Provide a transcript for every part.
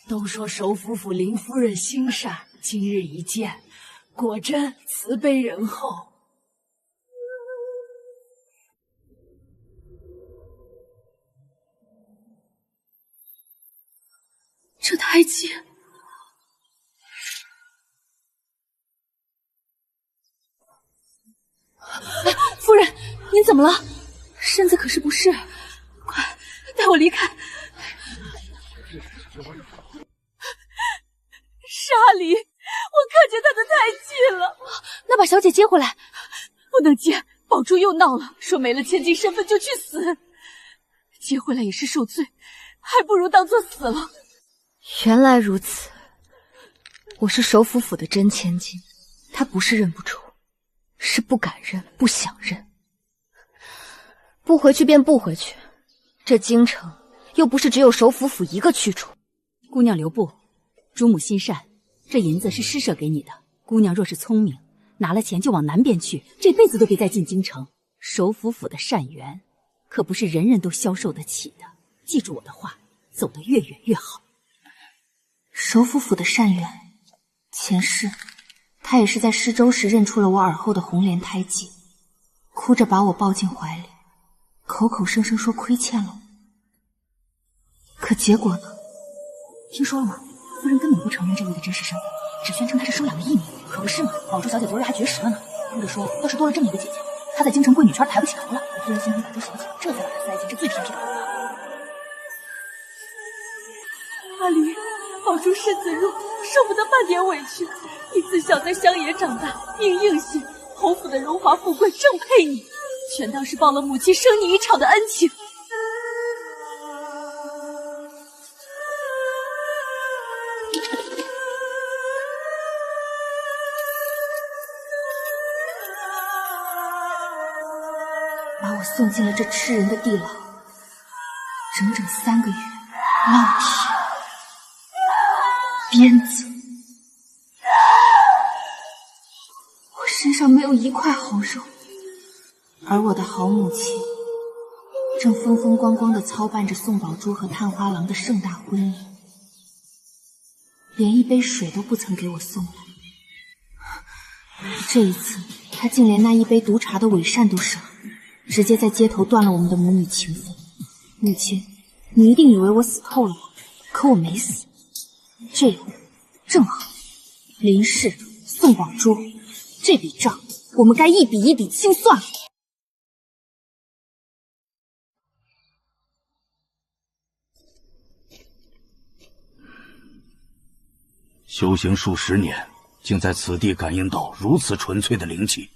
都说首府府林夫人心善，今日一见，果真慈悲仁厚。这胎记，夫人，您怎么了？身子可是不适，快带我离开！沙离，我看见他的胎记了。那把小姐接回来。不能接，宝珠又闹了，说没了千金身份就去死。接回来也是受罪，还不如当作死了。原来如此，我是首府府的真千金，他不是认不出，是不敢认，不想认。不回去便不回去，这京城又不是只有首府府一个去处。姑娘留步，主母心善，这银子是施舍给你的。姑娘若是聪明，拿了钱就往南边去，这辈子都别再进京城。首府府的善缘，可不是人人都消受得起的。记住我的话，走得越远越好。首府府的善缘，前世他也是在施粥时认出了我耳后的红莲胎记，哭着把我抱进怀里，口口声声说亏欠了我。可结果呢？听说了吗？夫人根本不承认这位的真实身份，只宣称她是收养的义女。可不是嘛，宝珠小姐昨日还绝食了呢，哭着说要是多了这么一个姐姐，她在京城贵女圈抬不起头了。夫人心疼宝珠小姐，这才把她塞进这最偏僻的地方。阿离，宝珠身子弱，受不得半点委屈。你自小在乡野长大，命硬些，侯府的荣华富贵正配你，全当是报了母亲生你一场的恩情。把我送进了这吃人的地牢，整整3个月，烙铁、鞭子，我身上没有一块好肉，而我的好母亲正风风光光地操办着宋宝珠和探花郎的盛大婚礼，连一杯水都不曾给我送来。这一次，他竟连那一杯毒茶的伪善都舍，直接在街头断了我们的母女情分。母亲，你一定以为我死透了吧？可我没死。这样正好，林氏、宋宝珠，这笔账我们该一笔一笔清算了。修行数十年，竟在此地感应到如此纯粹的灵气。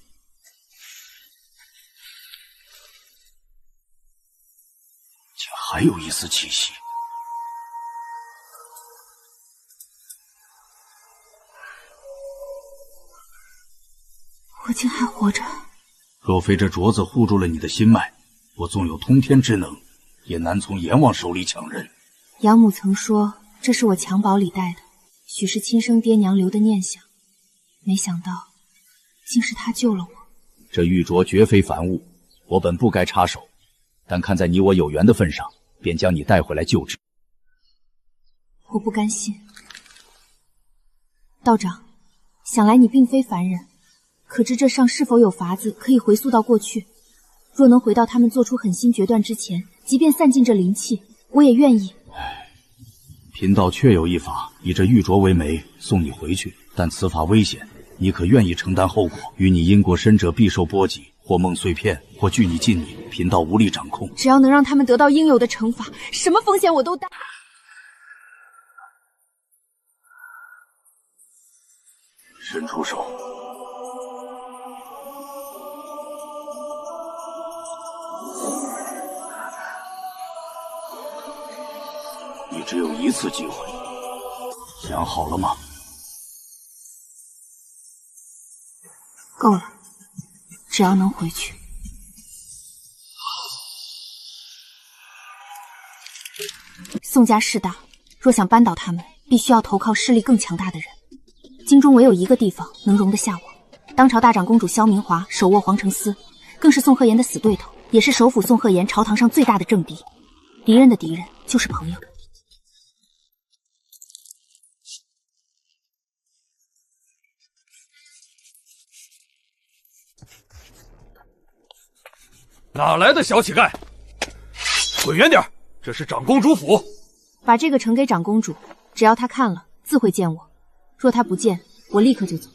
竟还有一丝气息。我竟还活着。若非这镯子护住了你的心脉，我纵有通天之能，也难从阎王手里抢人。养母曾说这是我襁褓里带的，许是亲生爹娘留的念想，没想到竟是他救了我。这玉镯绝非凡物，我本不该插手，但看在你我有缘的份上，便将你带回来救治。我不甘心。道长，想来你并非凡人，可知这上是否有法子可以回溯到过去？若能回到他们做出狠心决断之前，即便散尽这灵气，我也愿意。贫道确有一法，以这玉镯为媒，送你回去，但此法危险，你可愿意承担后果？与你因过深者必受波及，或梦碎片，或拒你近你，贫道无力掌控。只要能让他们得到应有的惩罚，什么风险我都担。伸出手。你只有一次机会，想好了吗？够了，只要能回去。宋家势大，若想扳倒他们，必须要投靠势力更强大的人。京中唯有一个地方能容得下我，当朝大长公主萧明华手握皇城司，更是宋鹤言的死对头，也是首府宋鹤言朝堂上最大的政敌。敌人的敌人就是朋友。哪来的小乞丐？滚远点！这是长公主府。把这个呈给长公主，只要她看了，自会见我。若她不见，我立刻就走。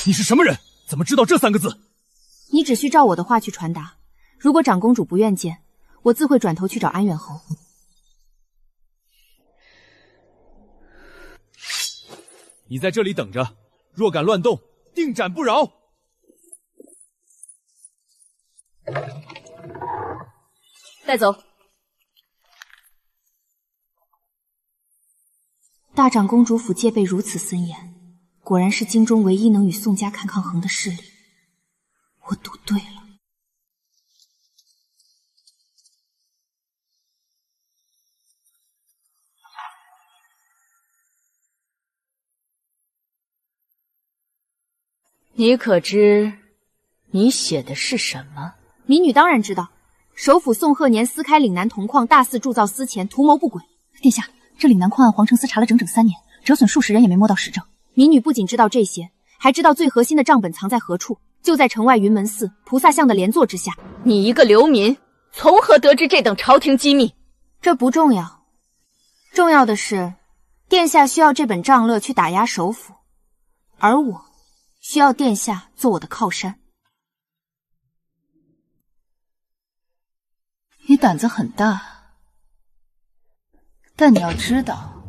你是什么人？怎么知道这3个字？你只需照我的话去传达。如果长公主不愿见，我自会转头去找安远侯。你在这里等着，若敢乱动，定斩不饶。带走。大长公主府戒备如此森严，果然是京中唯一能与宋家抗衡的势力。我赌对了。你可知你写的是什么？民女当然知道，首府宋鹤年私开岭南铜矿，大肆铸造私钱，图谋不轨。殿下，这岭南矿案皇城司查了整整3年，折损数十人也没摸到实证。民女不仅知道这些，还知道最核心的账本藏在何处，就在城外云门寺菩萨像的莲座之下。你一个流民，从何得知这等朝廷机密？这不重要，重要的是，殿下需要这本账册去打压首府，而我需要殿下做我的靠山。你胆子很大，但你要知道，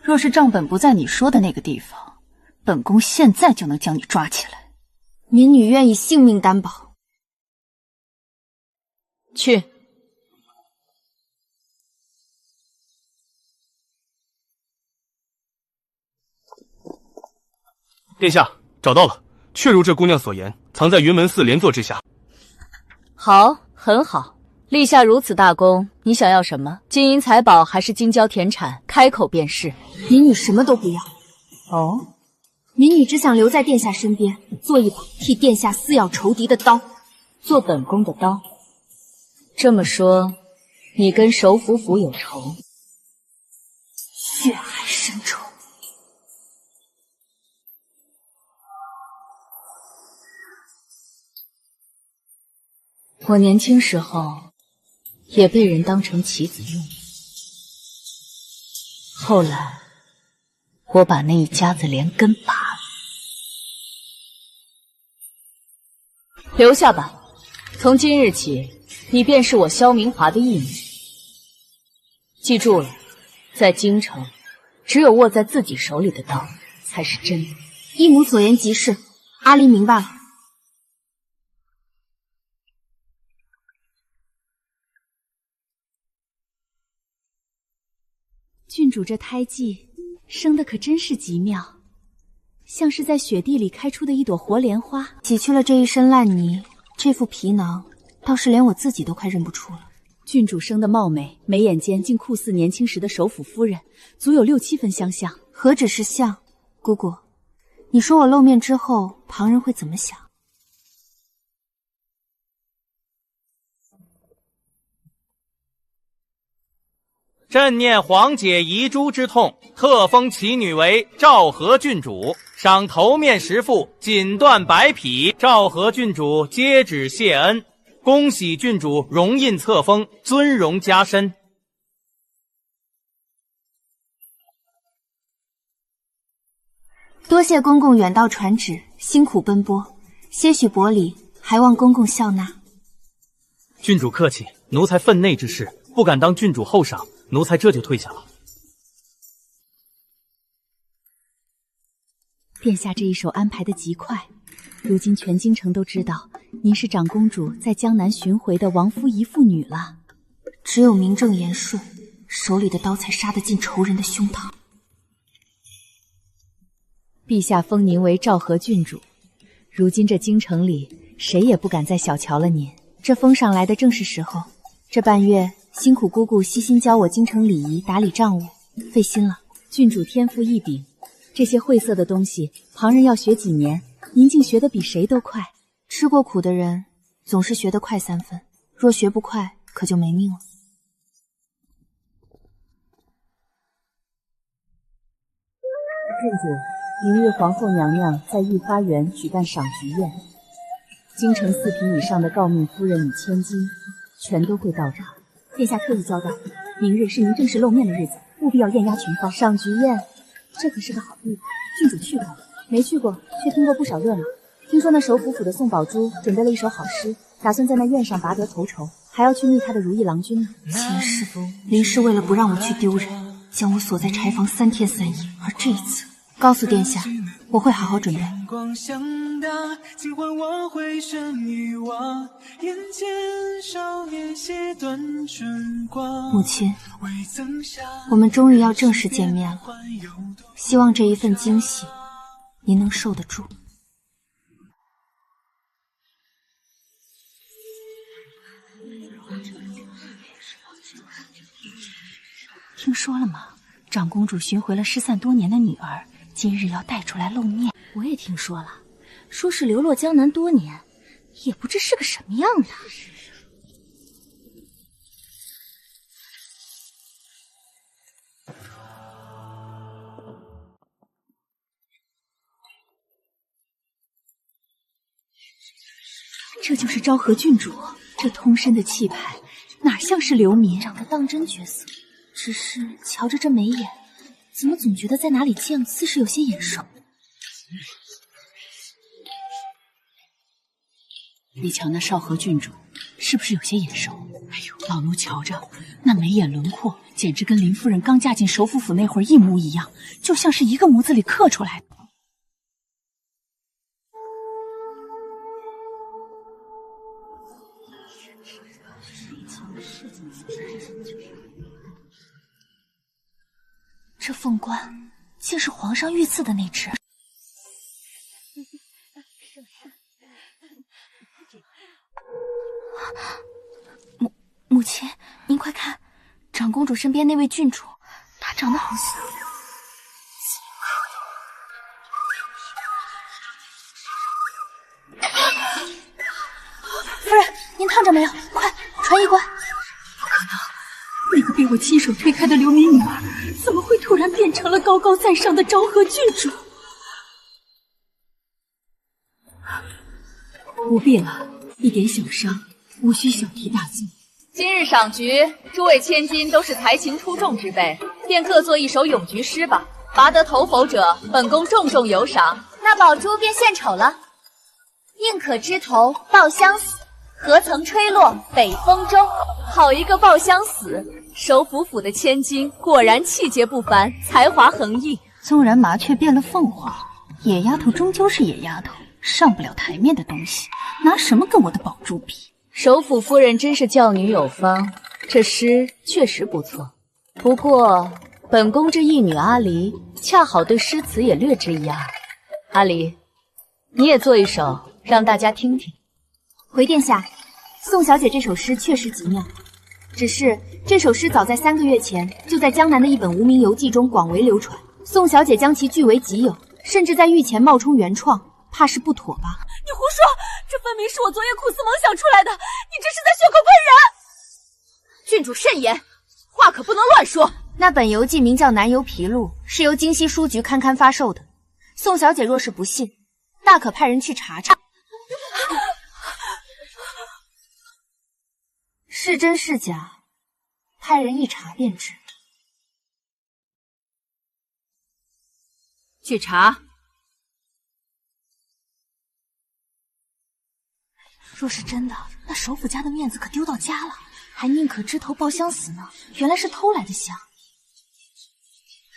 若是账本不在你说的那个地方，本宫现在就能将你抓起来。民女愿以性命担保。去。殿下，找到了，确如这姑娘所言，藏在云门寺莲座之下。好，很好。立下如此大功，你想要什么？金银财宝还是京郊田产？开口便是。民女什么都不要。哦，民女只想留在殿下身边，做一把替殿下撕咬仇敌的刀，做本宫的刀。这么说，你跟首府府有仇？血海深仇。我年轻时候也被人当成棋子用，后来我把那一家子连根拔了。留下吧，从今日起，你便是我萧明华的义女。记住了，在京城，只有握在自己手里的刀才是真的。义母所言极是，阿离明白了。郡主这胎记生的可真是极妙，像是在雪地里开出的一朵活莲花。洗去了这一身烂泥，这副皮囊倒是连我自己都快认不出了。郡主生的貌美，眉眼间竟酷似年轻时的首府夫人，足有6、7分相像。何止是像，姑姑，你说我露面之后，旁人会怎么想？朕念皇姐遗珠之痛，特封其女为昭和郡主，赏头面10副，锦缎100匹。昭和郡主接旨谢恩，恭喜郡主荣印册封，尊荣加身。多谢公公远道传旨，辛苦奔波，些许薄礼，还望公公笑纳。郡主客气，奴才分内之事，不敢当郡主厚赏，奴才这就退下了。殿下这一手安排的极快，如今全京城都知道您是长公主在江南巡回的亡夫遗妇女了。只有名正言顺，手里的刀才杀得进仇人的胸膛。陛下封您为昭和郡主，如今这京城里谁也不敢再小瞧了您。这封上来的正是时候，这半月辛苦姑姑悉心教我京城礼仪打理账务，费心了。郡主天赋异禀，这些晦涩的东西，旁人要学几年，您竟学得比谁都快。吃过苦的人总是学得快3分，若学不快，可就没命了。郡主，明日皇后娘娘在御花园举办赏菊宴，京城4品以上的诰命夫人与千金全都会到场。殿下特意交代，明日是您正式露面的日子，务必要艳压群芳。赏菊宴，这可是个好地方。郡主去过吗？没去过，却听过不少热闹。听说那首府府的宋宝珠准备了一首好诗，打算在那宴上拔得头筹，还要去觅她的如意郎君呢。前世林氏为了不让我去丢人，将我锁在柴房3天3夜，而这一次，告诉殿下，我会好好准备。母亲，我们终于要正式见面了，希望这一份惊喜您能受得住。听说了吗？长公主寻回了失散多年的女儿，今日要带出来露面。我也听说了，说是流落江南多年，也不知是个什么样的。这就是昭和郡主，这通身的气派，哪像是流民，长得当真绝色。只是瞧着这眉眼，怎么总觉得在哪里见过，似是有些眼熟。你瞧那少和郡主，是不是有些眼熟？哎呦，老奴瞧着那眉眼轮廓，简直跟林夫人刚嫁进首府府那会儿一模一样，就像是一个模子里刻出来的。这凤冠竟是皇上御赐的那只。母亲，您快看，长公主身边那位郡主，她长得好像……夫人，您烫着没有？快传医官！不可能，那个被我亲手推开的流民女儿，怎么会突然变成了高高在上的昭和郡主？不必了，一点小伤，无需小题大做。今日赏菊，诸位千金都是才情出众之辈，便各作一首咏菊诗吧。拔得头否者，本宫重重有赏。那宝珠便献丑了。宁可枝头抱香死，何曾吹落北风中。好一个抱香死！首府府的千金果然气节不凡，才华横溢。纵然麻雀变了凤凰，野丫头终究是野丫头，上不了台面的东西，拿什么跟我的宝珠比？首府夫人真是教女有方，这诗确实不错。不过，本宫这义女阿离，恰好对诗词也略知一二。阿离，你也做一首，让大家听听。回殿下，宋小姐这首诗确实极妙，只是这首诗早在3个月前就在江南的一本无名游记中广为流传，宋小姐将其据为己有，甚至在御前冒充原创，怕是不妥吧？你胡说！这分明是我昨夜苦思冥想出来的，你这是在血口喷人！郡主慎言，话可不能乱说。那本游记名叫《南游皮录》，是由京西书局刊刊发售的。宋小姐若是不信，大可派人去查查。是真是假，派人一查便知。去查。若是真的，那首府家的面子可丢到家了，还宁可枝头抱香死呢。原来是偷来的香。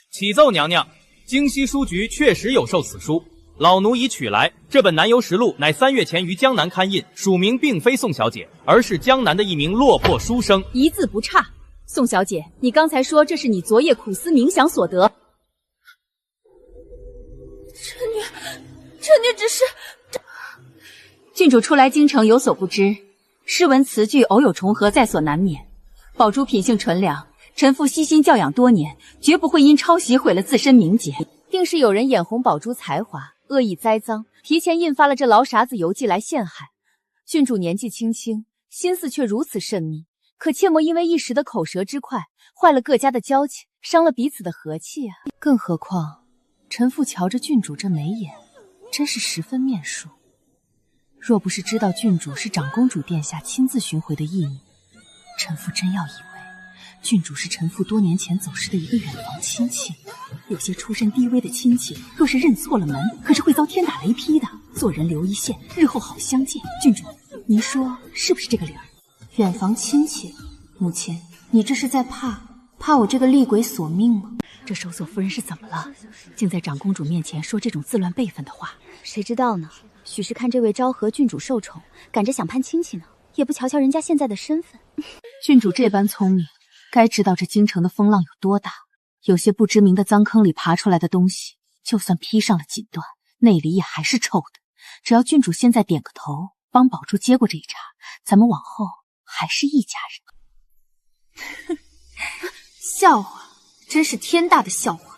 启奏娘娘，京西书局确实有售此书，老奴已取来。这本南游实录乃3月前于江南刊印，署名并非宋小姐，而是江南的一名落魄书生，一字不差。宋小姐，你刚才说这是你昨夜苦思冥想所得。臣女只是……郡主初来京城有所不知，诗文词句偶有重合在所难免。宝珠品性纯良，臣父悉心教养多年，绝不会因抄袭毁了自身名节。定是有人眼红宝珠才华，恶意栽赃，提前印发了这劳傻子游记来陷害。郡主年纪轻轻，心思却如此慎密，可切莫因为一时的口舌之快，坏了各家的交情，伤了彼此的和气啊！更何况，臣妇瞧着郡主这眉眼，真是十分面熟。若不是知道郡主是长公主殿下亲自寻回的义女，臣妇真要以为郡主是臣妇多年前走失的一个远房亲戚。有些出身低微的亲戚，若是认错了门，可是会遭天打雷劈的。做人留一线，日后好相见。郡主，您说是不是这个理儿？远房亲戚，母亲，你这是在怕我这个厉鬼索命吗？这守锁夫人是怎么了？竟在长公主面前说这种自乱辈分的话？谁知道呢？许是看这位昭和郡主受宠，赶着想攀亲戚呢，也不瞧瞧人家现在的身份。郡主这般聪明，该知道这京城的风浪有多大。有些不知名的脏坑里爬出来的东西，就算披上了锦缎，内里也还是臭的。只要郡主现在点个头，帮宝珠接过这一茬，咱们往后还是一家人。笑话，真是天大的笑话！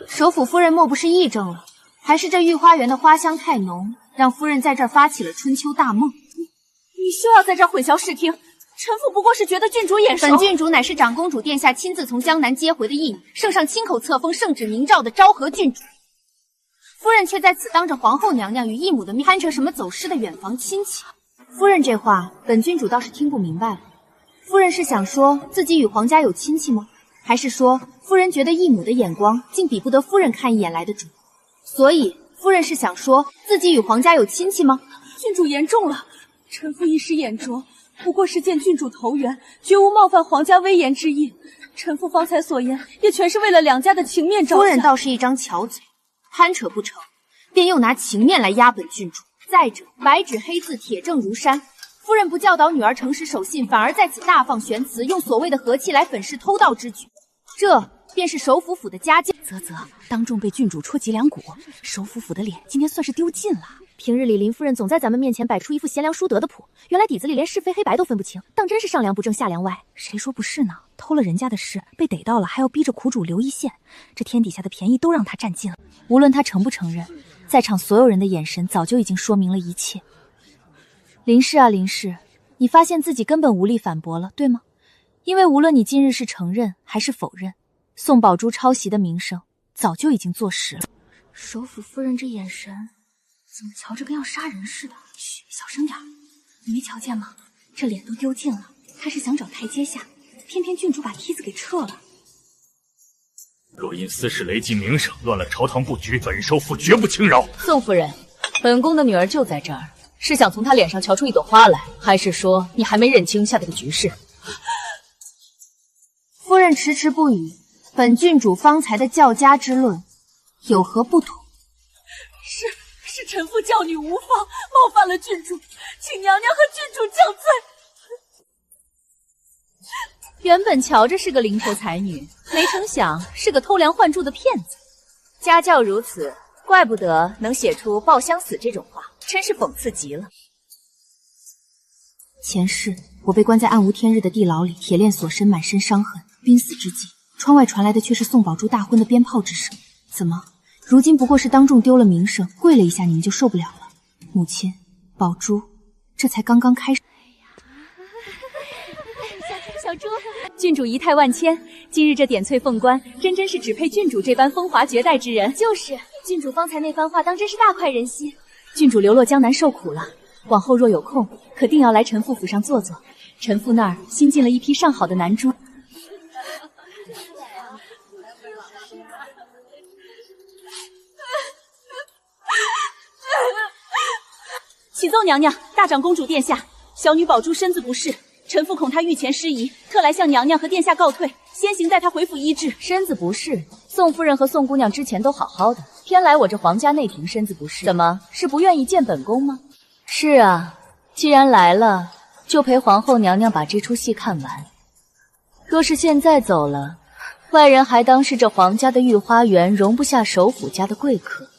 首府夫人莫不是癔症了？还是这御花园的花香太浓，让夫人在这儿发起了春秋大梦？你休要在这儿混淆视听，臣妇不过是觉得郡主眼熟。本郡主乃是长公主殿下亲自从江南接回的义女，圣上亲口册封圣旨明诏的昭和郡主。夫人却在此当着皇后娘娘与义母的面攀扯什么走失的远房亲戚。夫人这话，本郡主倒是听不明白了。夫人是想说自己与皇家有亲戚吗？还是说夫人觉得义母的眼光竟比不得夫人看一眼来的准？所以夫人是想说自己与皇家有亲戚吗？郡主言重了，臣妇一时眼拙，不过是见郡主投缘，绝无冒犯皇家威严之意。臣妇方才所言，也全是为了两家的情面着想。夫人倒是一张巧嘴，攀扯不成，便又拿情面来压本郡主。再者，白纸黑字，铁证如山。夫人不教导女儿诚实守信，反而在此大放玄词，用所谓的和气来粉饰偷盗之举，这便是首府府的家教。当众被郡主戳脊梁骨，首府府的脸今天算是丢尽了。平日里林夫人总在咱们面前摆出一副贤良淑德的谱，原来底子里连是非黑白都分不清，当真是上梁不正下梁歪。谁说不是呢？偷了人家的事，被逮到了还要逼着苦主留一线，这天底下的便宜都让他占尽了。无论他承不承认，在场所有人的眼神早就已经说明了一切。林氏啊林氏，你发现自己根本无力反驳了，对吗？因为无论你今日是承认还是否认，宋宝珠抄袭的名声早就已经坐实了。首府夫人这眼神怎么瞧着跟要杀人似的？嘘，小声点儿。你没瞧见吗？这脸都丢尽了，他是想找台阶下，偏偏郡主把梯子给撤了。若因私事雷及名声，乱了朝堂布局，本首府绝不轻饶。宋夫人，本宫的女儿就在这儿，是想从她脸上瞧出一朵花来，还是说你还没认清下的个局势？夫人迟迟不语，本郡主方才的教家之论有何不妥？是臣妇教女无方，冒犯了郡主，请娘娘和郡主降罪。原本瞧着是个零头才女，没成想是个偷梁换柱的骗子。家教如此，怪不得能写出抱相死这种话，真是讽刺极了。前世我被关在暗无天日的地牢里，铁链锁身，满身伤痕，濒死之际，窗外传来的却是宋宝珠大婚的鞭炮之声。怎么，如今不过是当众丢了名声，跪了一下你们就受不了了？母亲，宝珠，这才刚刚开始。小猪，郡主仪态万千，今日这点翠凤冠，真是只配郡主这般风华绝代之人。就是郡主方才那番话，当真是大快人心。郡主流落江南受苦了，往后若有空，可定要来臣妇府上坐坐。臣妇那儿新进了一批上好的男猪。启奏娘娘，大长公主殿下，小女宝珠身子不适，臣妇恐她御前失仪，特来向娘娘和殿下告退，先行带她回府医治。身子不适，宋夫人和宋姑娘之前都好好的，偏来我这皇家内廷身子不适，怎么是不愿意见本宫吗？是啊，既然来了，就陪皇后娘娘把这出戏看完。若是现在走了，外人还当是这皇家的御花园容不下首府家的贵客。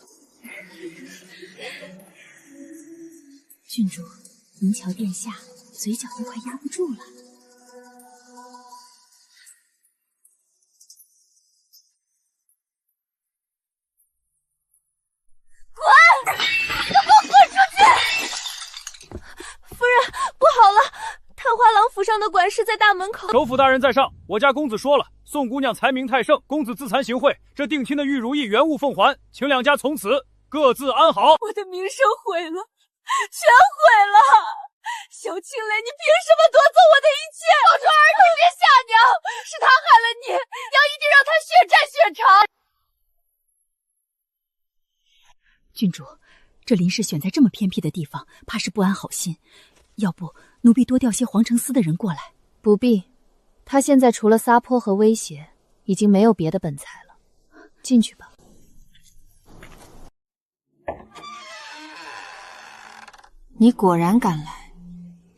郡主，您瞧殿下嘴角都快压不住了。滚！给我滚出去！夫人，不好了，瘫痪了！是在大门口。首府大人在上，我家公子说了，宋姑娘才名太盛，公子自惭形秽，这定亲的玉如意原物奉还，请两家从此各自安好。我的名声毁了，全毁了！萧青雷，你凭什么夺走我的一切？宝钏儿，你别吓娘，是他害了你，娘一定让他血债血偿。郡主，这林氏选在这么偏僻的地方，怕是不安好心。要不奴婢多调些皇城司的人过来？不必，他现在除了撒泼和威胁，已经没有别的本财了。进去吧。你果然赶来。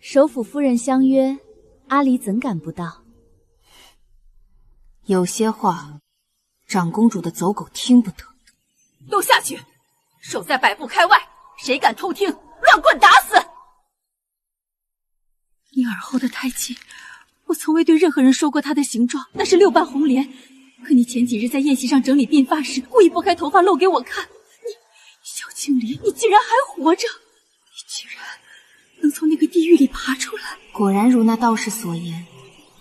首府夫人相约，阿离怎赶不到？有些话，长公主的走狗听不得。都下去，守在百步开外，谁敢偷听，乱棍打死！你耳后的胎记，我从未对任何人说过它的形状，那是6瓣红莲。可你前几日在宴席上整理鬓发时，故意拨开头发露给我看。你，萧青离，你竟然还活着！你居然能从那个地狱里爬出来！果然如那道士所言，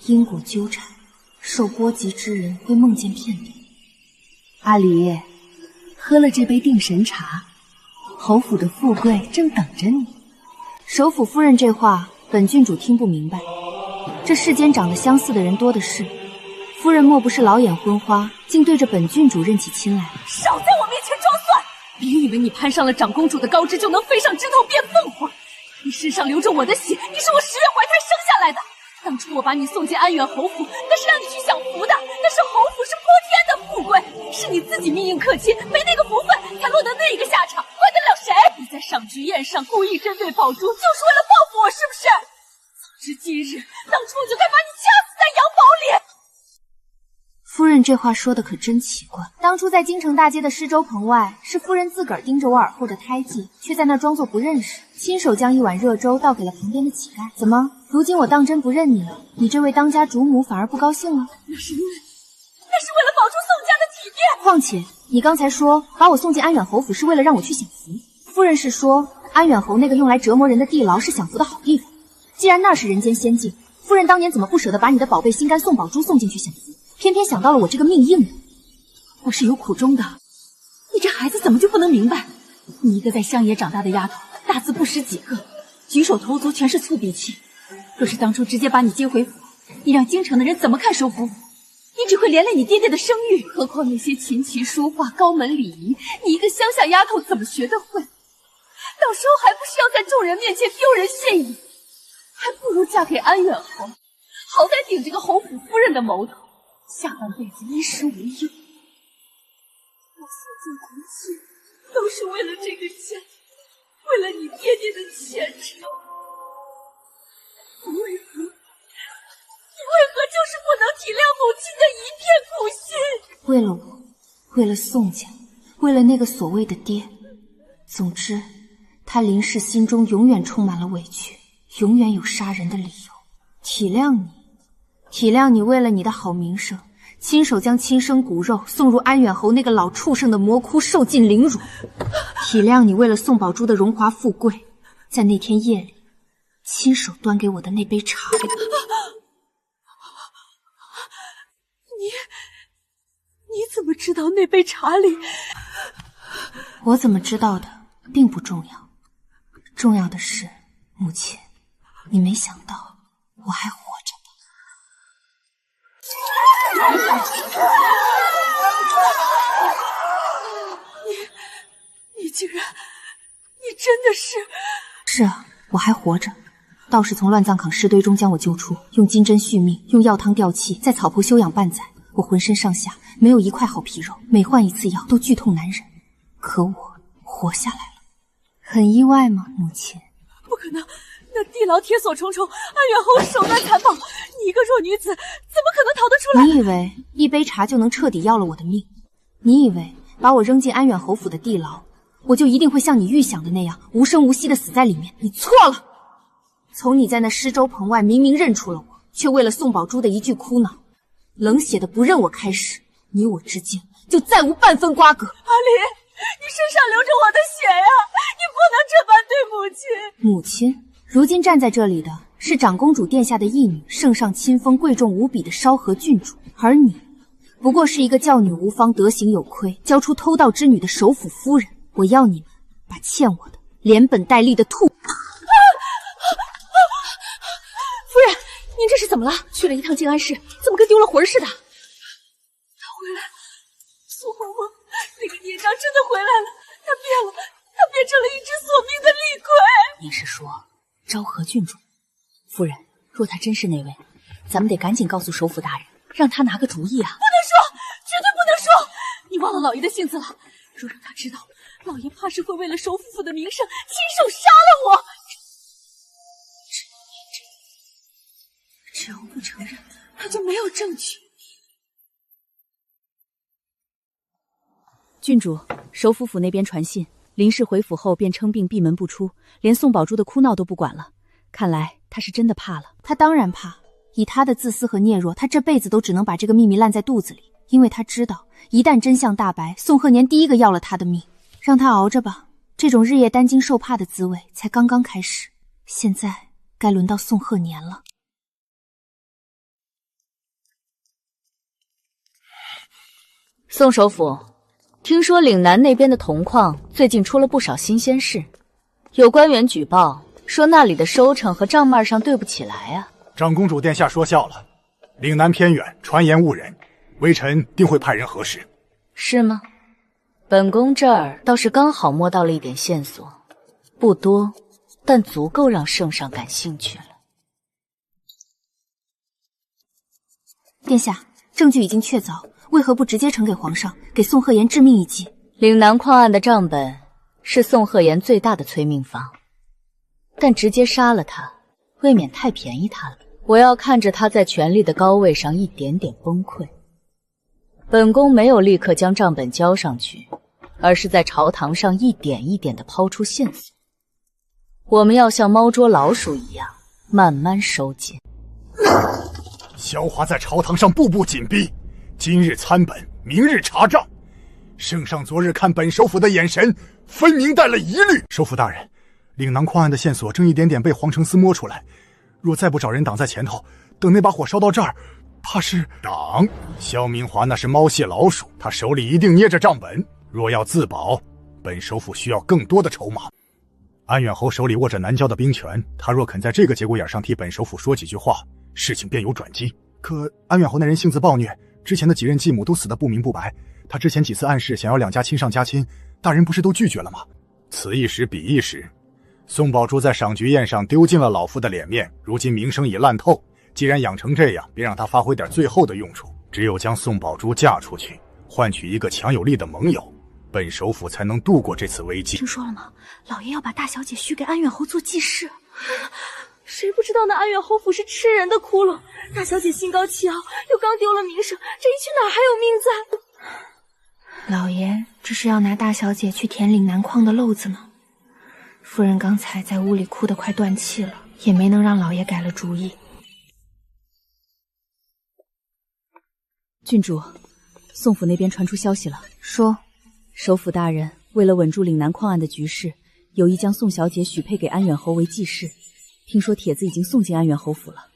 因果纠缠，受波及之人会梦见片段。阿离，喝了这杯定神茶，侯府的富贵正等着你。首府夫人这话，本郡主听不明白。这世间长得相似的人多的是，夫人莫不是老眼昏花，竟对着本郡主认起亲来了？少在我面前装蒜！别以为你攀上了长公主的高枝就能飞上枝头变凤凰，你身上流着我的血，你是我10月怀胎生下来的。当初我把你送进安远侯府，那是让你去享福的，那是侯府是泼天的富贵，是你自己命运克亲，没那个福分才落得那个下场，怪得了谁？你在赏菊宴上故意针对宝珠，就是为了报复我，是不是？早知今日，当初我就该把你掐死在杨堡里。夫人这话说的可真奇怪。当初在京城大街的施粥棚外，是夫人自个儿盯着我耳后的胎记，却在那装作不认识，亲手将一碗热粥倒给了旁边的乞丐。怎么，如今我当真不认你了，你这位当家主母反而不高兴了？那是为了保住宋家的体面。况且你刚才说把我送进安远侯府是为了让我去享福，夫人是说安远侯那个用来折磨人的地牢是享福的好地方。既然那是人间仙境，夫人当年怎么不舍得把你的宝贝心肝宋宝珠送进去享福，偏偏想到了我这个命硬的？我是有苦衷的，你这孩子怎么就不能明白？你一个在乡野长大的丫头，大字不识几个，举手投足全是粗鄙气。若是当初直接把你接回府，你让京城的人怎么看首府？你只会连累你爹爹的声誉。何况那些琴棋书画、高门礼仪，你一个乡下丫头怎么学得会？到时候还不是要在众人面前丢人现眼？还不如嫁给安远侯，好歹顶着个侯府夫人的谋头，下半辈子衣食无忧。我所做一切都是为了这个家，为了你爹爹的前程。你为何就是不能体谅母亲的一片苦心？为了我，为了宋家，为了那个所谓的爹。总之，他林氏心中永远充满了委屈，永远有杀人的理由。体谅你为了你的好名声，亲手将亲生骨肉送入安远侯那个老畜生的魔窟，受尽凌辱。体谅你为了宋宝珠的荣华富贵，在那天夜里亲手端给我的那杯茶。你怎么知道那杯茶里？我怎么知道的并不重要，重要的是，母亲，你没想到我还活着。你竟然，你真的是？是啊，我还活着。道士从乱葬岗尸堆中将我救出，用金针续命，用药汤吊气，在草铺休养半载。我浑身上下没有一块好皮肉，每换一次药都剧痛难忍。可我活下来了，很意外吗，母亲？不可能，那地牢铁锁重重，安远侯手段残暴，你一个弱女子怎么可能逃得出来？你以为一杯茶就能彻底要了我的命？你以为把我扔进安远侯府的地牢，我就一定会像你预想的那样无声无息地死在里面？你错了！从你在那施粥棚外明明认出了我，却为了宋宝珠的一句哭闹，冷血的不认我开始，你我之间就再无半分瓜葛。阿离，你身上流着我的血呀，你不能这般对母亲。母亲，如今站在这里的是长公主殿下的义女，圣上亲封贵重无比的昭和郡主，而你不过是一个教女无方、德行有亏、交出偷盗之女的首府夫人。我要你们把欠我的连本带利的吐。夫人，您这是怎么了？去了一趟静安市，怎么跟丢了魂似的？他回来了，苏黄黄，那个孽障真的回来了，他变了，他变成了一只索命的厉鬼。您是说昭和郡主？夫人，若他真是那位，咱们得赶紧告诉首府大人，让他拿个主意啊！不能说，绝对不能说！你忘了老爷的性子了，若让他知道，老爷怕是会为了首府的名声，亲手杀了我。只要不承认，他就没有证据。郡主，首府府那边传信，林氏回府后便称病闭门不出，连宋宝珠的哭闹都不管了。看来他是真的怕了。他当然怕，以他的自私和懦弱，他这辈子都只能把这个秘密烂在肚子里，因为他知道，一旦真相大白，宋鹤年第一个要了他的命。让他熬着吧，这种日夜担惊受怕的滋味才刚刚开始。现在该轮到宋鹤年了。宋首府，听说岭南那边的铜矿最近出了不少新鲜事，有官员举报说那里的收成和账面上对不起来啊。长公主殿下说笑了，岭南偏远，传言误人，微臣定会派人核实。是吗？本宫这儿倒是刚好摸到了一点线索，不多，但足够让圣上感兴趣了。殿下，证据已经确凿，为何不直接呈给皇上，给宋鹤言致命一击？岭南矿案的账本是宋鹤言最大的催命方，但直接杀了他，未免太便宜他了。我要看着他在权力的高位上一点点崩溃。本宫没有立刻将账本交上去，而是在朝堂上一点一点地抛出线索。我们要像猫捉老鼠一样，慢慢收紧。萧华在朝堂上步步紧逼，今日参本，明日查账。圣上昨日看本首府的眼神，分明带了疑虑。首府大人，岭南矿案的线索正一点点被皇城司摸出来，若再不找人挡在前头，等那把火烧到这儿，怕是挡。萧明华那是猫蟹老鼠，他手里一定捏着账本。若要自保，本首府需要更多的筹码。安远侯手里握着南郊的兵权，他若肯在这个节骨眼上替本首府说几句话，事情便有转机。可安远侯那人性子暴虐，之前的几任继母都死得不明不白，他之前几次暗示想要两家亲上加亲，大人不是都拒绝了吗？此一时彼一时，宋宝珠在赏菊宴上丢尽了老夫的脸面，如今名声已烂透，既然养成这样，便让他发挥点最后的用处。只有将宋宝珠嫁出去，换取一个强有力的盟友，本首府才能度过这次危机。听说了吗？老爷要把大小姐许给安远侯做继室。谁不知道那安远侯府是吃人的窟窿？大小姐心高气傲，又刚丢了名声，这一去哪还有命在？老爷这是要拿大小姐去填岭南矿的漏子呢。夫人刚才在屋里哭得快断气了，也没能让老爷改了主意。郡主，宋府那边传出消息了，说首府大人为了稳住岭南矿案的局势，有意将宋小姐许配给安远侯为继室。听说帖子已经送进安远侯府了。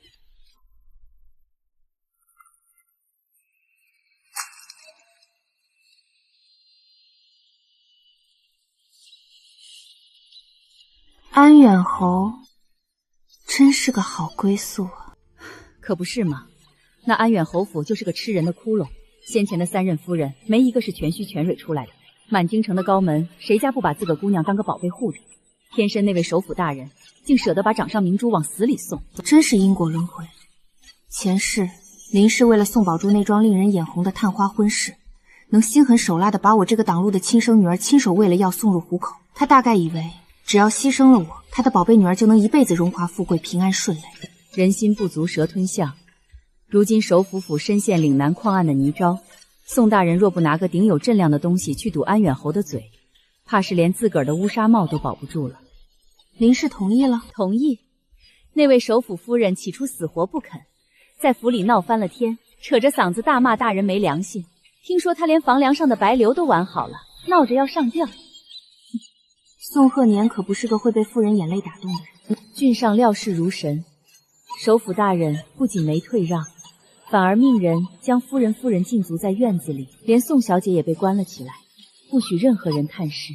安远侯真是个好归宿啊。可不是嘛，那安远侯府就是个吃人的窟窿，先前的3任夫人没一个是全虚全蕊出来的，满京城的高门谁家不把自个姑娘当个宝贝护着？偏身那位首府大人竟舍得把掌上明珠往死里送，真是因果轮回。前世林氏为了宋宝珠那桩令人眼红的探花婚事，能心狠手辣的把我这个挡路的亲生女儿亲手喂了药送入虎口，他大概以为只要牺牲了我，他的宝贝女儿就能一辈子荣华富贵平安顺累。人心不足蛇吞象，如今首府府深陷岭南矿案的泥沼，宋大人若不拿个顶有镇量的东西去堵安远侯的嘴，怕是连自个儿的乌纱帽都保不住了。林氏同意了？同意。那位首府夫人起初死活不肯，在府里闹翻了天，扯着嗓子大骂大人没良心。听说他连房梁上的白流都玩好了，闹着要上吊。宋鹤年可不是个会被妇人眼泪打动的人。郡上料事如神，首府大人不仅没退让，反而命人将夫人禁足在院子里，连宋小姐也被关了起来，不许任何人探视。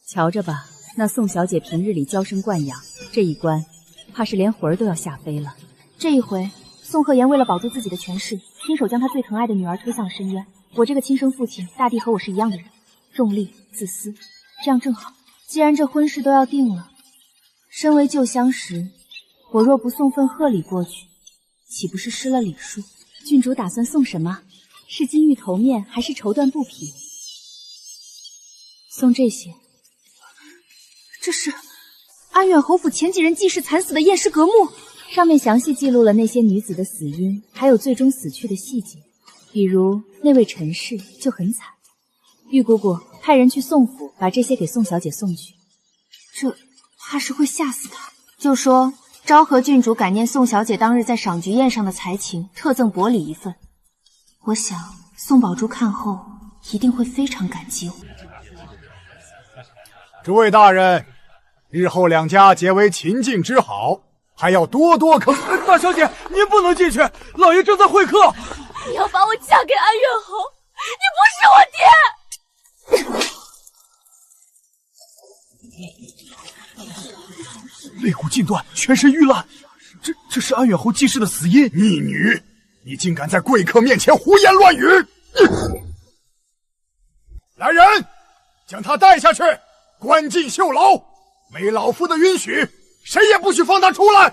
瞧着吧，那宋小姐平日里娇生惯养，这一关，怕是连魂儿都要吓飞了。这一回，宋鹤言为了保住自己的权势，亲手将他最疼爱的女儿推向了深渊。我这个亲生父亲，大抵和我是一样的人，重利自私，这样正好。既然这婚事都要定了，身为旧相识，我若不送份贺礼过去，岂不是失了礼数？郡主打算送什么？是金玉头面，还是绸缎布匹？送这些。这是安远侯府前几任继室惨死的验尸阁墓，上面详细记录了那些女子的死因，还有最终死去的细节。比如那位陈氏就很惨，玉姑姑派人去宋府，把这些给宋小姐送去。这怕是会吓死她。就说昭和郡主感念宋小姐当日在赏菊宴上的才情，特赠薄礼一份。我想宋宝珠看后一定会非常感激我。诸位大人，日后两家结为秦晋之好，还要多多坑。大小姐，您不能进去，老爷正在会客。你要把我嫁给安远侯，你不是我爹！肋骨尽断，全身遇烂，这是安远侯继室的死因。逆女，你竟敢在贵客面前胡言乱语！来人，将他带下去，关进囚牢。没老夫的允许，谁也不许放他出来。你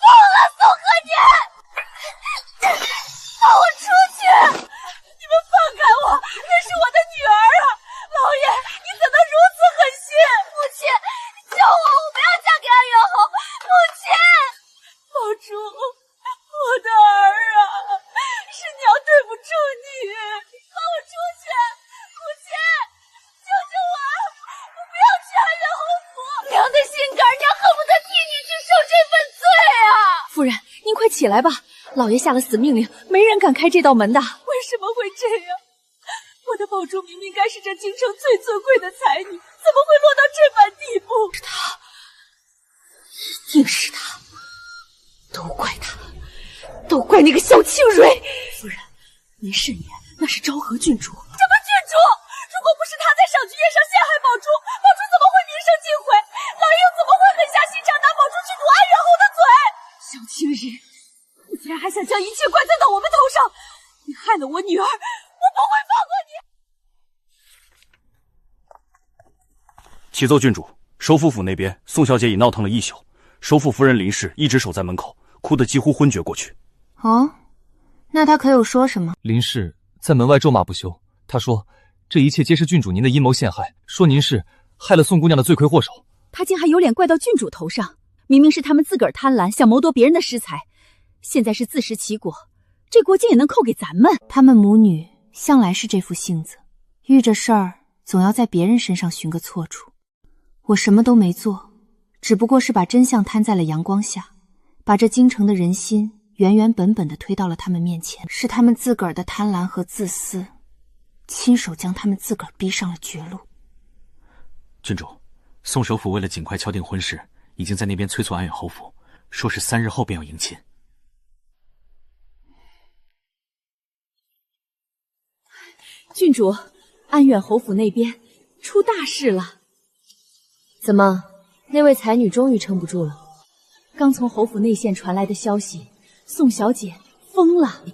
疯了，宋和年！放我出去！你们放开我，那是我的女儿啊！老爷，你怎能如此狠心？母亲，救我！我不要嫁给安远侯！母亲，宝珠，我的儿啊，是娘对不住你，放我出去！母亲，救救我！我不要去安远侯府！娘的心肝，娘恨不得替你去受这份罪啊！夫人，您快起来吧，老爷下了死命令，没人敢开这道门的。为什么会这样？我的宝珠明明该是这京城最尊贵的才女，怎么会落到这般地步？是他，一定是他，都怪他，都怪那个萧清蕊。夫人，您慎言，那是昭和郡主。什么郡主？如果不是他在赏菊宴上陷害宝珠，宝珠怎么会名声尽毁？老爷又怎么会狠下心肠拿宝珠去堵安远侯的嘴？萧清蕊，你竟然还想将一切怪罪到我们头上！你害了我女儿，我不会放过你！启奏郡主，首府府那边宋小姐已闹腾了一宿，首府夫人林氏一直守在门口，哭得几乎昏厥过去。哦，那她可有说什么？林氏在门外咒骂不休，她说这一切皆是郡主您的阴谋陷害，说您是害了宋姑娘的罪魁祸首。她竟还有脸怪到郡主头上，明明是他们自个儿贪婪，想谋夺别人的私财，现在是自食其果，这国竟也能扣给咱们。她们母女向来是这副性子，遇着事儿总要在别人身上寻个错处。我什么都没做，只不过是把真相摊在了阳光下，把这京城的人心原原本本的推到了他们面前，是他们自个儿的贪婪和自私，亲手将他们自个儿逼上了绝路。郡主，宋首府为了尽快敲定婚事，已经在那边催促安远侯府，说是3日后便要迎亲。郡主，安远侯府那边出大事了。怎么，那位才女终于撑不住了？刚从侯府内线传来的消息，宋小姐疯了。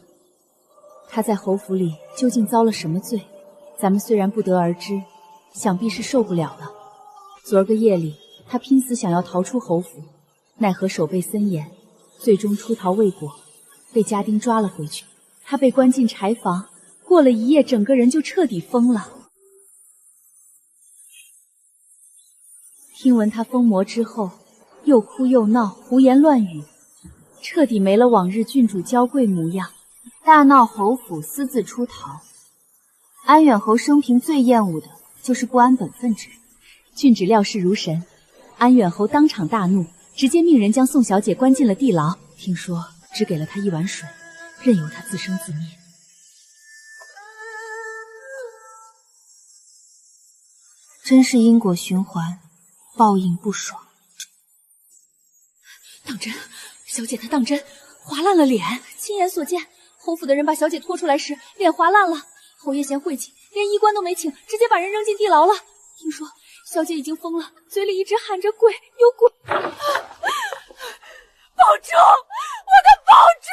她在侯府里究竟遭了什么罪？咱们虽然不得而知，想必是受不了了。昨儿个夜里，她拼死想要逃出侯府，奈何守备森严，最终出逃未果，被家丁抓了回去。她被关进柴房，过了一夜，整个人就彻底疯了。听闻她疯魔之后，又哭又闹，胡言乱语，彻底没了往日郡主娇贵模样，大闹侯府，私自出逃。安远侯生平最厌恶的就是不安本分之人。郡旨料事如神，安远侯当场大怒，直接命人将宋小姐关进了地牢。听说只给了她一碗水，任由她自生自灭。真是因果循环，报应不爽。当真，小姐她当真划烂了脸，亲眼所见，侯府的人把小姐拖出来时，脸划烂了。侯爷嫌晦气，连医官都没请，直接把人扔进地牢了。听说小姐已经疯了，嘴里一直喊着鬼，有鬼。宝珠，我的宝珠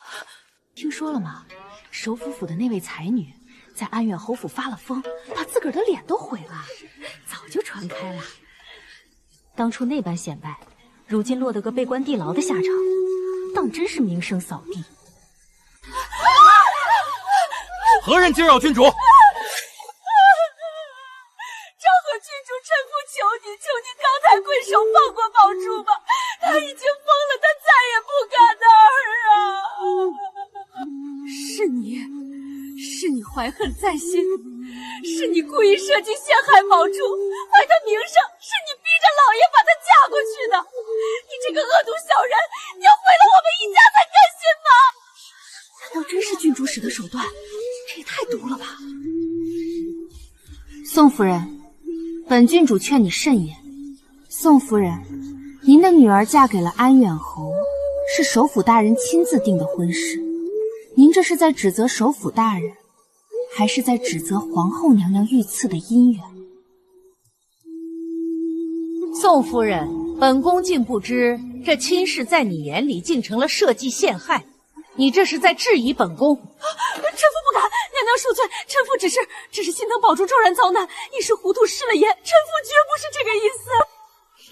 啊！听说了吗？首府府的那位才女在安远侯府发了疯，把自个儿的脸都毁了，早就传开了。当初那般显摆，如今落得个被关地牢的下场，当真是名声扫地。何人惊扰郡主？昭和郡主，臣妇求你，求你高抬贵手，放过宝珠吧！她已经疯了，她再也不敢的儿啊！是你怀恨在心，是你故意设计陷害宝珠，坏她名声，是你逼着老爷把她嫁过去的。你这个恶毒小人，你要毁了我们一家才甘心吗？难道真是郡主使的手段？这也太毒了吧！宋夫人，本郡主劝你慎言。宋夫人，您的女儿嫁给了安远侯，是首府大人亲自定的婚事。您这是在指责首府大人，还是在指责皇后娘娘遇刺的姻缘？宋夫人，本宫竟不知这亲事在你眼里竟成了设计陷害，你这是在质疑本宫。臣妇不敢，娘娘恕罪，臣妇只是心疼宝珠骤然遭难，一时糊涂失了言，臣妇绝不是这个意思。哼！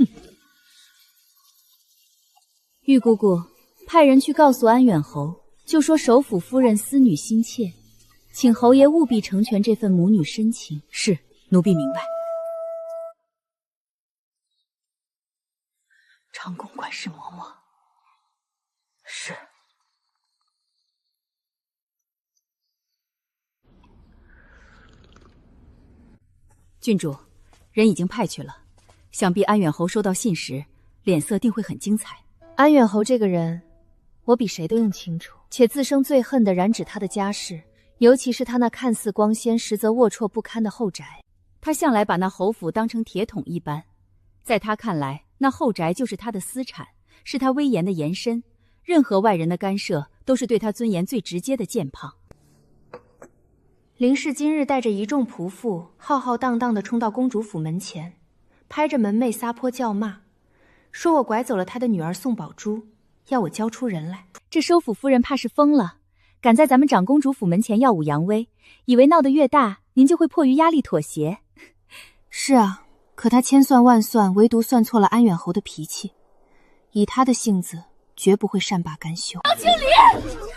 玉姑姑，派人去告诉安远侯，就说首府夫人思女心切，请侯爷务必成全这份母女深情。是，奴婢明白。长公管事嬷嬷。是。郡主，人已经派去了，想必安远侯收到信时，脸色定会很精彩。安远侯这个人，我比谁都用清楚，且自生最恨的染指他的家世，尤其是他那看似光鲜，实则龌龊不堪的后宅。他向来把那侯府当成铁桶一般，在他看来，那后宅就是他的私产，是他威严的延伸，任何外人的干涉都是对他尊严最直接的践踏。林氏今日带着一众仆妇，浩浩荡荡地冲到公主府门前，拍着门楣撒泼叫骂，说我拐走了他的女儿宋宝珠，要我交出人来。这收府夫人怕是疯了，敢在咱们长公主府门前耀武扬威，以为闹得越大，您就会迫于压力妥协。是啊，可他千算万算，唯独算错了安远侯的脾气，以他的性子，绝不会善罢甘休。张经理，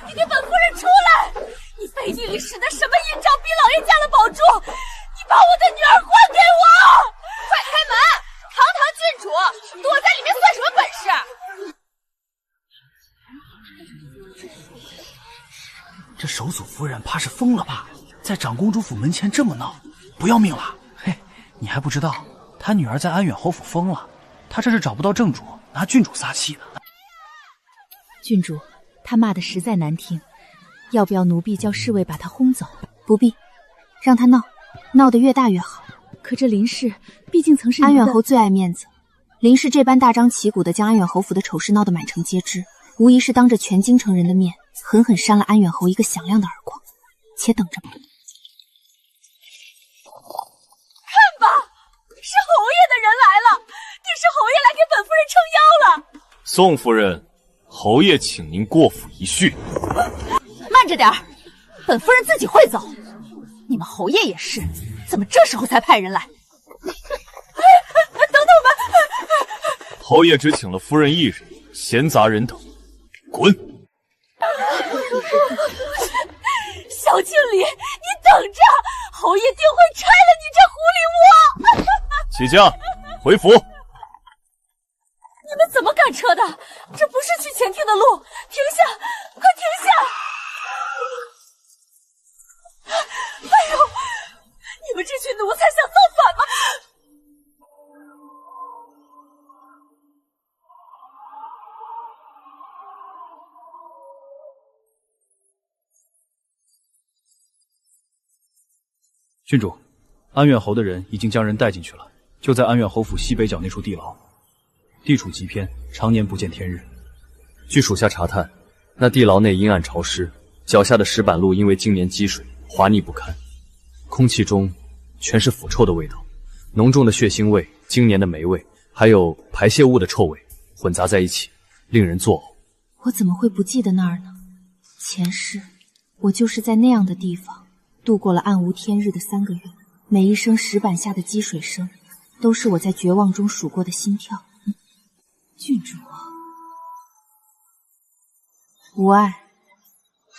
你给本夫人出来！你背地里使的什么阴招，逼老爷嫁了宝珠？你把我的女儿还给我！快开门！堂堂郡主，躲在里面算什么本事？这首祖夫人怕是疯了吧？在长公主府门前这么闹，不要命了？嘿，你还不知道，她女儿在安远侯府疯了，她这是找不到正主，拿郡主撒气呢。郡主，他骂的实在难听，要不要奴婢叫侍卫把他轰走？不必，让他闹，闹得越大越好。可这林氏毕竟曾是安远侯最爱面子，林氏这般大张旗鼓的将安远侯府的丑事闹得满城皆知，无疑是当着全京城人的面，狠狠扇了安远侯一个响亮的耳光。且等着吧。看吧，是侯爷的人来了，定是侯爷来给本夫人撑腰了。宋夫人，侯爷请您过府一叙。慢着点儿，本夫人自己会走。你们侯爷也是，怎么这时候才派人来？等等吧，侯爷只请了夫人一人，闲杂人等，滚！小经理，你等着，侯爷定会拆了你这狐狸窝！起驾，回府。你们怎么赶车的？这不是去前厅的路！停下，快停下！哎呦，你们这群奴才想造反吗？郡主，安远侯的人已经将人带进去了，就在安远侯府西北角那处地牢。地处极偏，常年不见天日。据属下查探，那地牢内阴暗潮湿，脚下的石板路因为经年积水，滑腻不堪，空气中全是腐臭的味道，浓重的血腥味、经年的霉味，还有排泄物的臭味混杂在一起，令人作呕。我怎么会不记得那儿呢？前世我就是在那样的地方度过了暗无天日的3个月，每一声石板下的积水声，都是我在绝望中数过的心跳。郡主，无碍，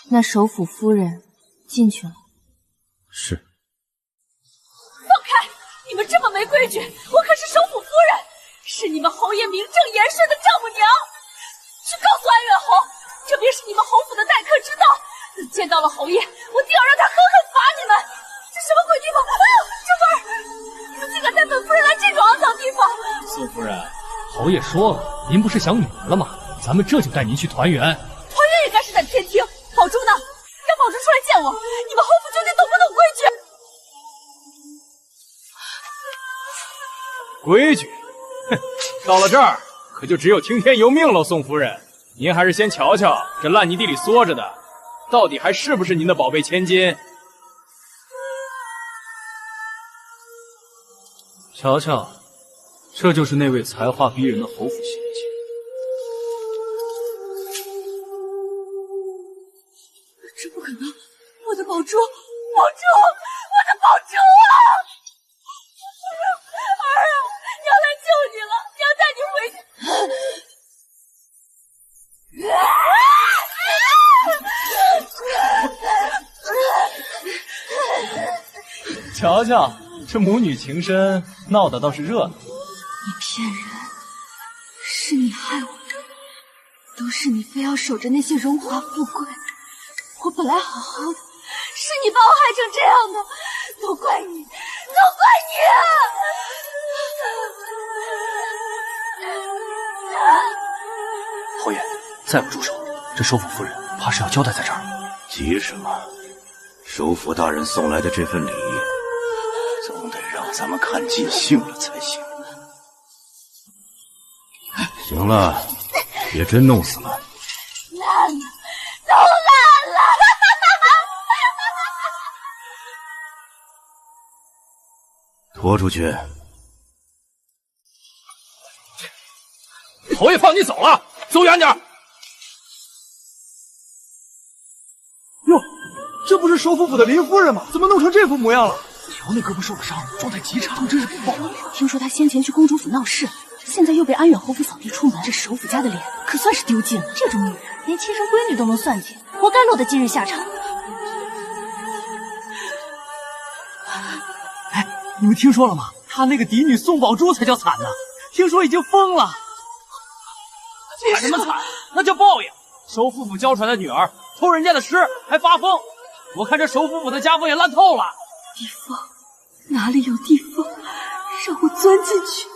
那首府夫人进去了。是。放开！你们这么没规矩，我可是首府夫人，是你们侯爷名正言顺的丈母娘。去告诉安远侯，这便是你们侯府的待客之道。等见到了侯爷，我定要让他狠狠罚你们。这什么鬼地方？哎呦，这味儿！你们竟敢带本夫人来这种肮脏地方！四夫人，侯爷说了，您不是想女儿了吗？咱们这就带您去团圆。团圆也该是在天庭。宝珠呢？让宝珠出来见我。你们侯府究竟懂不懂规矩？规矩？哼，到了这儿可就只有听天由命喽，宋夫人。您还是先瞧瞧这烂泥地里缩着的，到底还是不是您的宝贝千金？瞧瞧，这就是那位才华逼人的侯府小姐。这不可能！我的宝珠，宝珠，我的宝珠啊！儿啊，娘来救你了，娘带你回去。瞧瞧，这母女情深闹得倒是热闹。你骗人，是你害我的，都是你非要守着那些荣华富贵。我本来好好的，是你把我害成这样的，都怪你，都怪你！侯爷，再不住手，这首府夫人怕是要交代在这儿了。急什么？首府大人送来的这份礼，总得让咱们看尽兴了才行。行了，别真弄死了。烂了，都烂了！拖出去！侯爷放你走了，走远点。哟，这不是首府府的林夫人吗？怎么弄成这副模样了？瞧那胳膊受了伤，状态极差，真是不报了。听说他先前去公主府闹事，现在又被安远侯府扫地出门，这首府家的脸可算是丢尽了。这种女人连亲生闺女都能算计，活该落得今日下场。哎，你们听说了吗？他那个嫡女宋宝珠才叫惨呢，听说已经疯了。惨什么惨？那叫报应。首府府娇传的女儿偷人家的尸还发疯，我看这首府府的家风也烂透了。地缝，哪里有地缝？让我钻进去。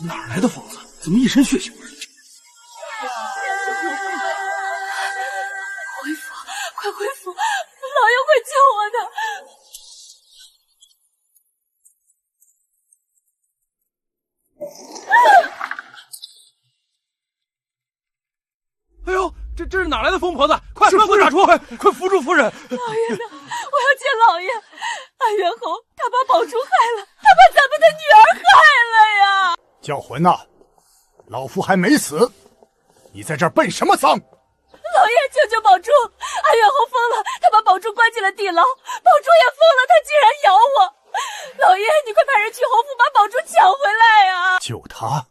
哪来的疯子？怎么一身血腥味？回府，快回府！老爷会救我的。哎呦，这是哪来的疯婆子？快给我打出！快扶住夫人！老爷呢？我要见老爷。安远侯他把宝珠害了，他把咱们的女儿害了呀！叫魂呐！老夫还没死，你在这儿奔什么丧？老爷，救救宝珠！安远侯疯了，他把宝珠关进了地牢，宝珠也疯了，他竟然咬我！老爷，你快派人去侯府把宝珠抢回来呀！救他？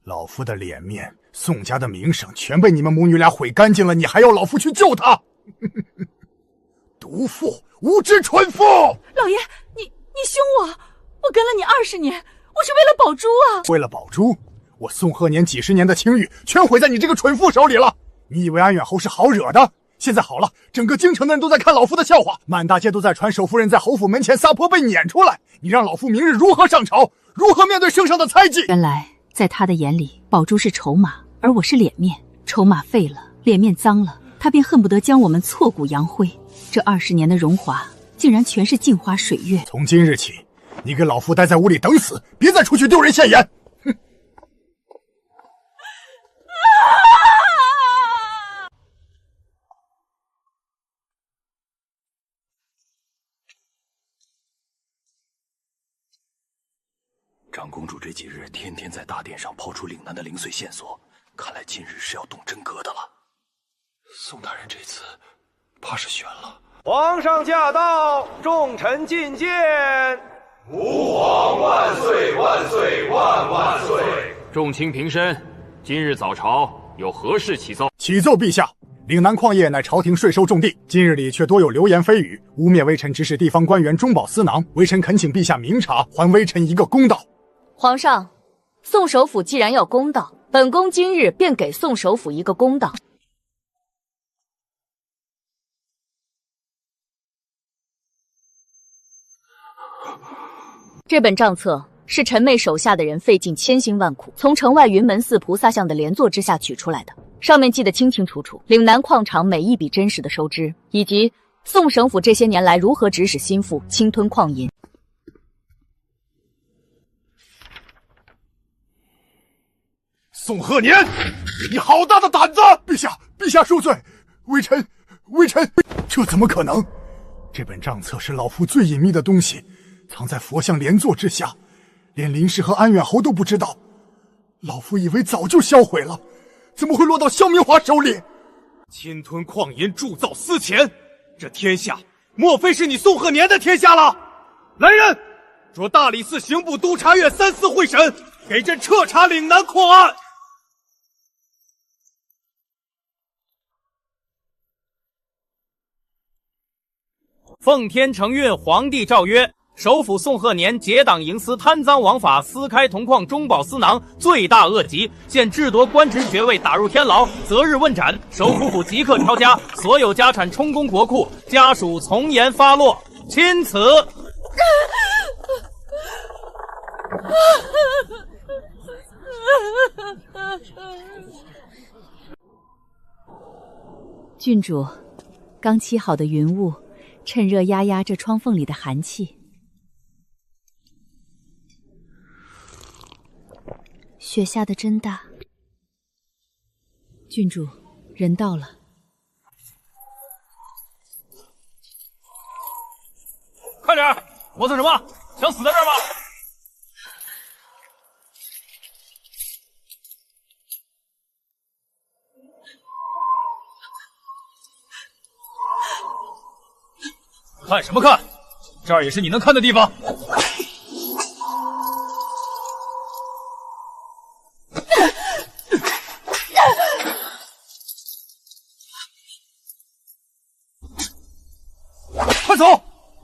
老夫的脸面，宋家的名声全被你们母女俩毁干净了，你还要老夫去救他？毒妇，无知蠢妇！老爷，你凶我！我跟了你20年，我是为了宝珠啊！为了宝珠，我宋鹤年几十年的清誉全毁在你这个蠢妇手里了。你以为安远侯是好惹的？现在好了，整个京城的人都在看老夫的笑话，满大街都在传首夫人在侯府门前撒泼被撵出来。你让老夫明日如何上朝？如何面对圣上的猜忌？原来在他的眼里，宝珠是筹码，而我是脸面，筹码废了，脸面脏了，他便恨不得将我们挫骨扬灰。这20年的荣华，竟然全是镜花水月。从今日起，你给老夫待在屋里等死，别再出去丢人现眼！哼！长公主这几日天天在大殿上抛出岭南的零碎线索，看来今日是要动真格的了。宋大人这次怕是悬了。皇上驾到，众臣觐见。吾皇万岁万岁万万岁！众卿平身。今日早朝有何事启奏？启奏陛下，岭南矿业乃朝廷税收重地，今日里却多有流言蜚语，污蔑微臣指使地方官员中饱私囊。微臣恳请陛下明察，还微臣一个公道。皇上，宋首府既然要公道，本宫今日便给宋首府一个公道。这本账册是臣妹手下的人费尽千辛万苦，从城外云门寺菩萨像的连坐之下取出来的，上面记得清清楚楚，岭南矿场每一笔真实的收支，以及宋省府这些年来如何指使心腹侵吞矿银。宋鹤年，你好大的胆子！陛下，陛下恕罪，微臣，这怎么可能？这本账册是老夫最隐秘的东西，藏在佛像莲座之下，连林氏和安远侯都不知道。老夫以为早就销毁了，怎么会落到萧明华手里？侵吞矿银，铸造私钱，这天下莫非是你宋鹤年的天下了？来人，着大理寺刑部督察院3司会审，给朕彻查岭南矿案。奉天承运皇帝诏曰：首府宋鹤年结党营私，贪赃枉法，私开铜矿，中饱私囊，罪大恶极，现智夺官职爵位，打入天牢，择日问斩。首府府即刻抄家，所有家产充公国库，家属从严发落。钦此。郡主，刚沏好的云雾，趁热压压这窗缝里的寒气。雪下的真大。郡主，人到了。快点，磨蹭什么？想死在这儿吗？看什么看？这儿也是你能看的地方。快走！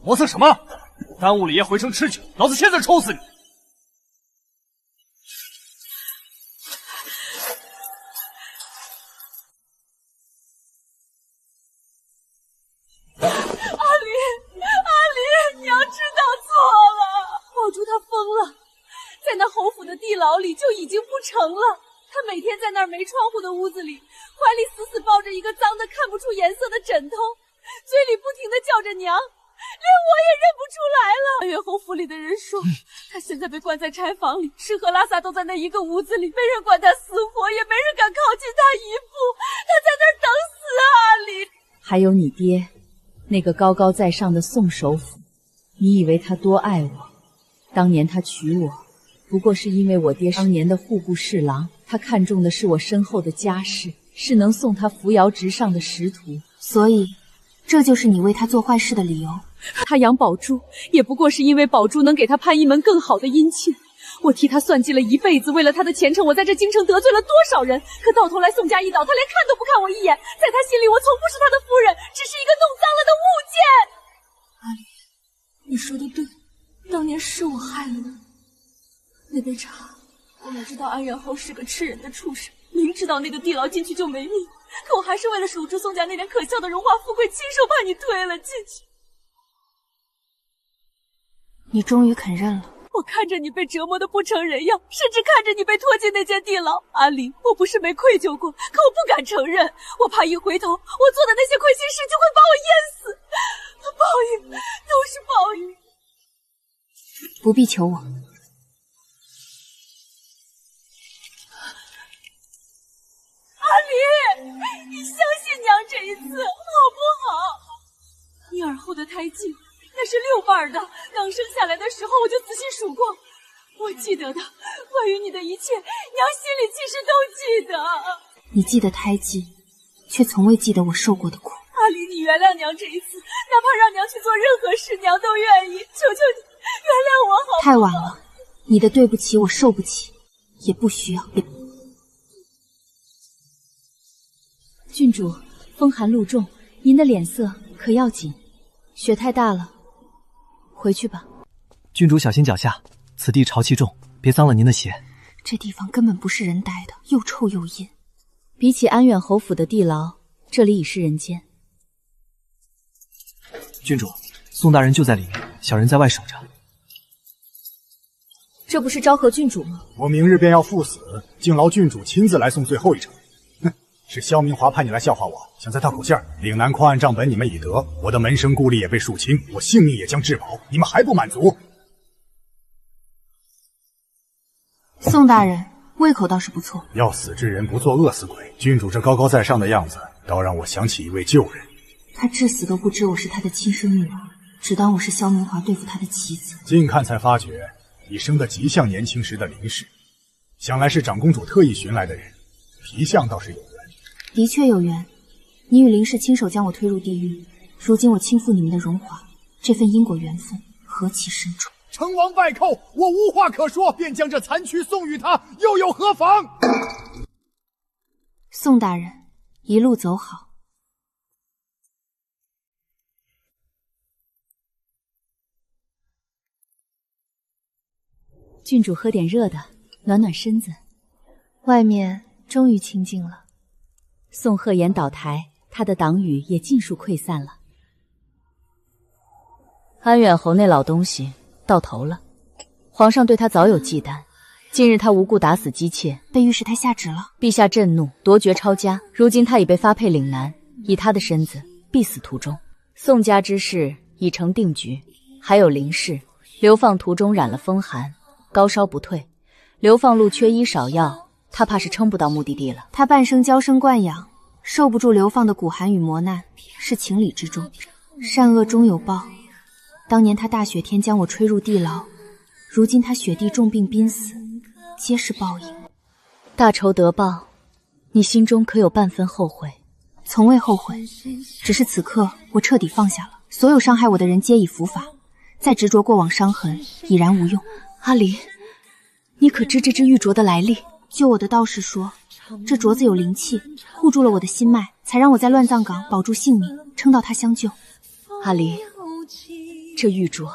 磨蹭什么？耽误了爷回城吃酒，老子现在抽死你！你要知道错了，宝珠她疯了，在那侯府的地牢里就已经不成了。她每天在那儿没窗户的屋子里，怀里死死抱着一个脏的看不出颜色的枕头，嘴里不停地叫着娘，连我也认不出来了。安远侯府里的人说，她现在被关在柴房里，吃喝拉撒都在那一个屋子里，没人管她死活，也没人敢靠近她一步。她在那儿等死啊！阿离，还有你爹，那个高高在上的宋首府，你以为他多爱我？当年他娶我，不过是因为我爹当年的户部侍郎，他看中的是我身后的家世，是能送他扶摇直上的仕途。所以，这就是你为他做坏事的理由。他养宝珠，也不过是因为宝珠能给他攀一门更好的姻亲。我替他算计了一辈子，为了他的前程，我在这京城得罪了多少人？可到头来宋家一倒，他连看都不看我一眼。在他心里，我从不是他的夫人，只是一个弄脏了的物件。阿离，你说的对，当年是我害了你。那杯茶，我哪知道安远侯是个吃人的畜生，明知道那个地牢进去就没命，可我还是为了守住宋家那点可笑的荣华富贵，亲手把你推了进去。你终于肯认了。我看着你被折磨得不成人样，甚至看着你被拖进那间地牢。阿离，我不是没愧疚过，可我不敢承认，我怕一回头，我做的那些亏心事就会把我淹死。报应都是报应。不必求我。阿离，你相信娘这一次好不好？你耳后的胎记那是6瓣的，刚生下来的时候我就仔细数过，我记得的，关于你的一切，娘心里其实都记得。你记得胎记，却从未记得我受过的苦。阿离，你原谅娘这一次，哪怕让娘去做任何事，娘都愿意。求求你，原谅我好不好？太晚了，你的对不起我受不起，也不需要。郡主，风寒露重，您的脸色可要紧，雪太大了，回去吧。郡主小心脚下，此地潮气重，别脏了您的鞋。这地方根本不是人待的，又臭又阴。比起安远侯府的地牢，这里已是人间。郡主，宋大人就在里面，小人在外守着。这不是昭和郡主吗？我明日便要赴死，敬劳郡主亲自来送最后一程。哼，是萧明华派你来笑话我，想再套口信儿。岭南矿案账本你们已得，我的门生故吏也被肃清，我性命也将质保，你们还不满足？宋大人胃口倒是不错。要死之人不做饿死鬼，郡主这高高在上的样子，倒让我想起一位旧人。他至死都不知我是他的亲生女儿，只当我是萧明华对付他的棋子。近看才发觉，你生得极像年轻时的林氏，想来是长公主特意寻来的人，皮相倒是有缘。的确有缘，你与林氏亲手将我推入地狱，如今我倾覆你们的荣华，这份因果缘分何其深重。成王败寇，我无话可说，便将这残躯送与他，又有何妨？宋大人，一路走好。郡主喝点热的，暖暖身子。外面终于清静了。宋鹤言倒台，他的党羽也尽数溃散了。安远侯那老东西到头了，皇上对他早有忌惮。近日他无故打死姬妾，被御史台下旨了。陛下震怒，夺爵抄家。如今他已被发配岭南，以他的身子，必死途中。宋家之事已成定局，还有林氏流放途中染了风寒，高烧不退，流放路缺医少药，他怕是撑不到目的地了。他半生娇生惯养，受不住流放的苦寒与磨难，是情理之中。善恶终有报，当年他大雪天将我吹入地牢，如今他雪地重病濒死，皆是报应。大仇得报，你心中可有半分后悔？从未后悔，只是此刻我彻底放下了，所有伤害我的人皆已伏法，再执着过往伤痕已然无用。阿离，你可知这只玉镯的来历？就我的道士说，这镯子有灵气，护住了我的心脉，才让我在乱葬岗保住性命，撑到他相救。阿离，这玉镯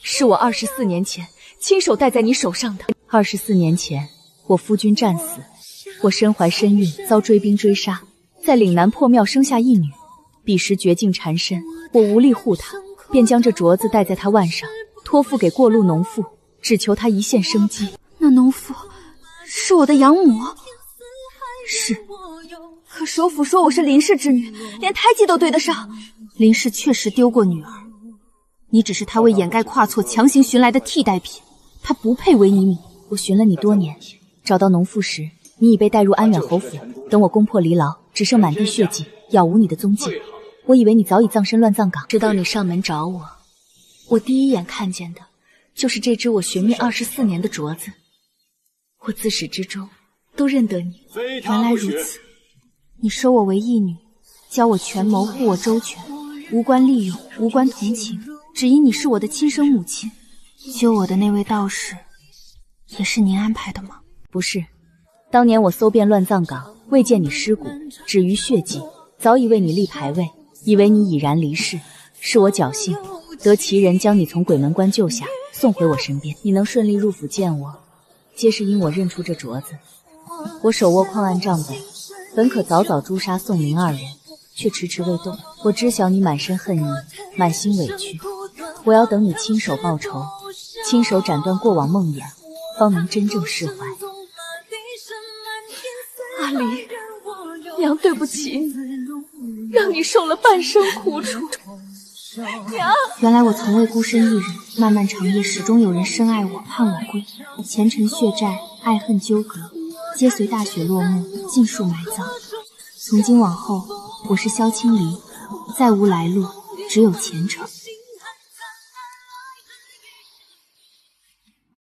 是我24年前亲手戴在你手上的。24年前，我夫君战死，我身怀身孕，遭追兵追杀，在岭南破庙生下一女。彼时绝境缠身，我无力护她，便将这镯子戴在她腕上，托付给过路农妇，只求她一线生机。那农妇是我的养母？是。可首府说我是林氏之女，连胎记都对得上。林氏确实丢过女儿，你只是他为掩盖跨错强行寻来的替代品，他不配为你母。我寻了你多年，找到农妇时，你已被带入安远侯府。等我攻破离牢，只剩满地血迹，杳无你的踪迹。我以为你早已葬身乱葬岗，直到你上门找我，我第一眼看见的就是这只我寻觅24年的镯子。我自始至终都认得你。原来如此，你收我为义女，教我权谋，护我周全，无关利用，无关同情，只因你是我的亲生母亲。救我的那位道士也是您安排的吗？不是，当年我搜遍乱葬岗，未见你尸骨，只余血迹，早已为你立牌位，以为你已然离世。是我侥幸得其人将你从鬼门关救下，送回我身边。你能顺利入府见我，皆是因我认出这镯子。我手握矿案账本，本可早早诛杀宋明二人，却迟迟未动。我知晓你满身恨意，满心委屈，我要等你亲手报仇，亲手斩断过往梦魇，方能真正释怀。阿离，娘对不起你，让你受了半生苦楚。娘，原来我从未孤身一人，漫漫长夜始终有人深爱我，盼我归。前尘血债，爱恨纠葛，皆随大雪落幕，尽数埋葬。从今往后，我是萧青离，再无来路，只有前程。